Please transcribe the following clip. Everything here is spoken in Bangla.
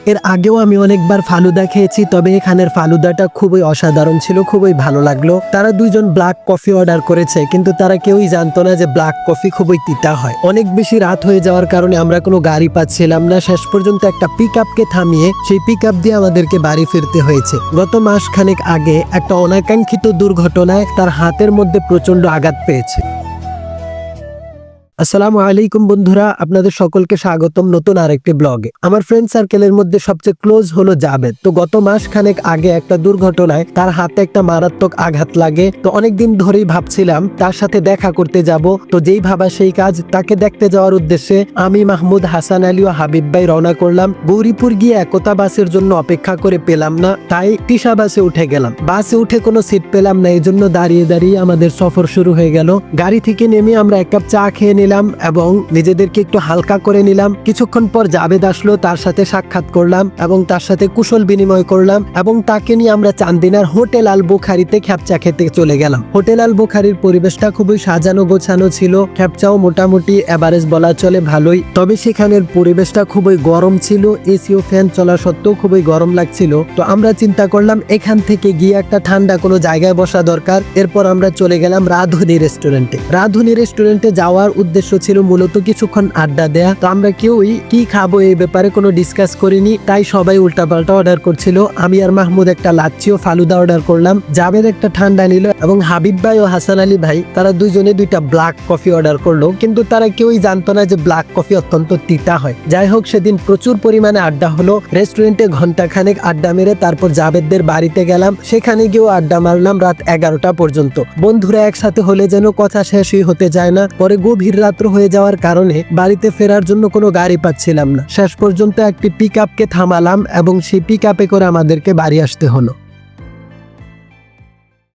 এর আগেও আমি অনেকবার ফালুদা খেয়েছি, তবে এখানের ফালুদাটা খুবই অসাধারণ ছিল, খুবই ভালো লাগলো। তারা দুইজন ব্ল্যাক কফি অর্ডার করেছে, কিন্তু তারা কেউই জানতো না যে ব্ল্যাক কফি খুবই তিতা হয়। অনেক বেশি রাত হয়ে যাওয়ার কারণে আমরা কোনো গাড়ি পাচ্ছিলাম না। শেষ পর্যন্ত একটা পিক আপকে থামিয়ে সেই পিক আপ দিয়ে আমাদেরকে বাড়ি ফিরতে হয়েছে। গত মাস খানেক আগে একটা অনাকাঙ্ক্ষিত দুর্ঘটনায় তার হাতের মধ্যে প্রচন্ড আঘাত পেয়েছে। আসসালামু আলাইকুম বন্ধুরা, আপনাদের সকলকে স্বাগতম নতুন আরেকটি ব্লগে। আমার ফ্রেন্ড সার্কেলের মধ্যে সবচেয়ে ক্লোজ হলো জাবেদ। তো গত মাস খানেক আগে একটা দুর্ঘটনায় তার হাতে একটা মারাত্মক আঘাত লাগে। তো অনেকদিন ধরেই ভাবছিলাম তার সাথে দেখা করতে যাব। তো যেই ভাবা সেই কাজ, তাকে দেখতে যাওয়ার উদ্দেশ্যে আমি, মাহমুদ, হাসান আলী ও হাবিব ভাই রওনা করলাম। গৌরীপুর গিয়ে একতা বাসের জন্য অপেক্ষা করে পেলাম না, তাই তিশা বাসে উঠে গেলাম। বাসে উঠে কোনো সিট পেলাম না, এই জন্য দাঁড়িয়ে দাঁড়িয়ে আমাদের সফর শুরু হয়ে গেল। গাড়ি থেকে নেমে আমরা এক কাপ চা খেয়ে নিলাম এবং নিজেদেরকে একটু হালকা করে নিলাম। কিছুক্ষণ পর জাবেদ আসলো, তার সাথে সাক্ষাৎ করলাম এবং তার সাথে কুশল বিনিময় করলাম এবং তাকে নিয়ে আমরা চান্দিনার হোটেল আল বুখারিতে খ্যাপচা খেতে চলে গেলাম। হোটেল আল বুখারির পরিবেশটা খুবই সাজানো গোছানো ছিল। খ্যাপচাও মোটামুটি এভারেজ বলা চলে ভালোই, তবে সেখানের পরিবেশটা খুবই গরম ছিল। এসি ও ফ্যান চলা সত্ত্বেও খুবই গরম লাগছিল। তো আমরা চিন্তা করলাম এখান থেকে গিয়ে একটা ঠান্ডা কোনো জায়গায় বসা দরকার। এরপর আমরা চলে গেলাম রাধুনী রেস্টুরেন্টে। রাধুনী রেস্টুরেন্টে যাওয়ার উদ্দেশ্য ছিল মূলত কিছুক্ষণ আড্ডা দেয়া। তো আমরা কেউই কি খাবো এই ব্যাপারে কোনো ডিসকাস করিনি, তাই সবাই উল্টাপাল্টা অর্ডার করছিল। আমি আর মাহমুদ একটা লাচ্ছি ও ফালুদা অর্ডার করলাম, জাবেদ একটা ঠান্ডা নিল এবং হাবিব ভাই ও হাসান আলী ভাই তারা দুইজনে দুইটা ব্ল্যাক কফি অর্ডার করলো। কিন্তু তারা কেউই জানতো না যে ব্ল্যাক কফি অত্যন্ত তিতা হয়। যাই হোক, সেদিন প্রচুর পরিমাণে আড্ডা হলো। রেস্টুরেন্টে ঘন্টাখানেক আড্ডা মেরে তারপর জাবেদদের বাড়িতে গেলাম। সেখানে গিয়েও আড্ডা মারলাম রাত 11টা পর্যন্ত। বন্ধুরা একসাথে হলে যেন কথা শেষই হতে যায় না। পরে গভীর রাত্র হয়ে যাওয়ার কারণে বাড়িতে ফেরার জন্য কোনো গাড়ি পাচ্ছিলাম না। শেষ পর্যন্ত একটি পিক আপকে থামালাম এবং সেই পিক আপে করে আমাদেরকে বাড়ি আসতে হলো।